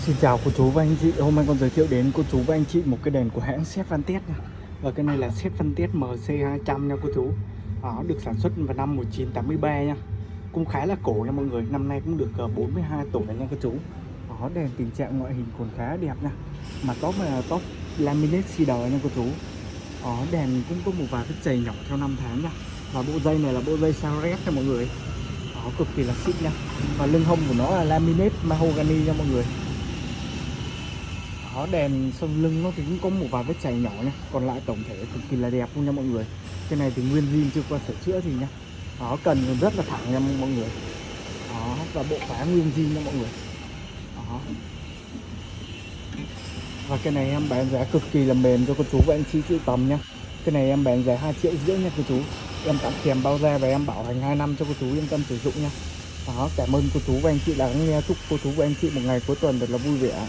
Xin chào cô chú và anh chị, hôm nay con giới thiệu đến cô chú và anh chị một cái đèn của hãng Sét Vantage nha. Và cái này là Sét Vantage MC200 nha cô chú. Đó, được sản xuất vào năm 1983 nha. Cũng khá là cổ nha mọi người, năm nay cũng được 42 tuổi nha cô chú. Đó, đèn tình trạng ngoại hình còn khá đẹp nha. Mà top là top laminate xì đời nha cô chú. Đó, đèn cũng có một vài vết chày nhỏ theo năm tháng nha. Và bộ dây này là bộ dây Saret nha mọi người. Đó, cực kỳ là xịn nha. Và lưng hông của nó là laminate mahogany nha mọi người. Đó, đèn sông lưng nó thì cũng có một vài vết chảy nhỏ nha, còn lại tổng thể cực kỳ là đẹp luôn nha mọi người. Cái này thì nguyên zin chưa qua sửa chữa gì nha. Đó, cần rất là thẳng nha mọi người. Đó, và bộ khóa nguyên zin nha mọi người. Đó. Và cái này em bán giá cực kỳ là mềm cho cô chú và anh chị chịu tầm nha. Cái này em bán giá 2,5 triệu nha cô chú. Em tặng kèm bao da và em bảo hành 2 năm cho cô chú yên tâm sử dụng nha. Đó, cảm ơn cô chú và anh chị đã lắng nghe. Chúc cô chú và anh chị một ngày cuối tuần thật là vui vẻ.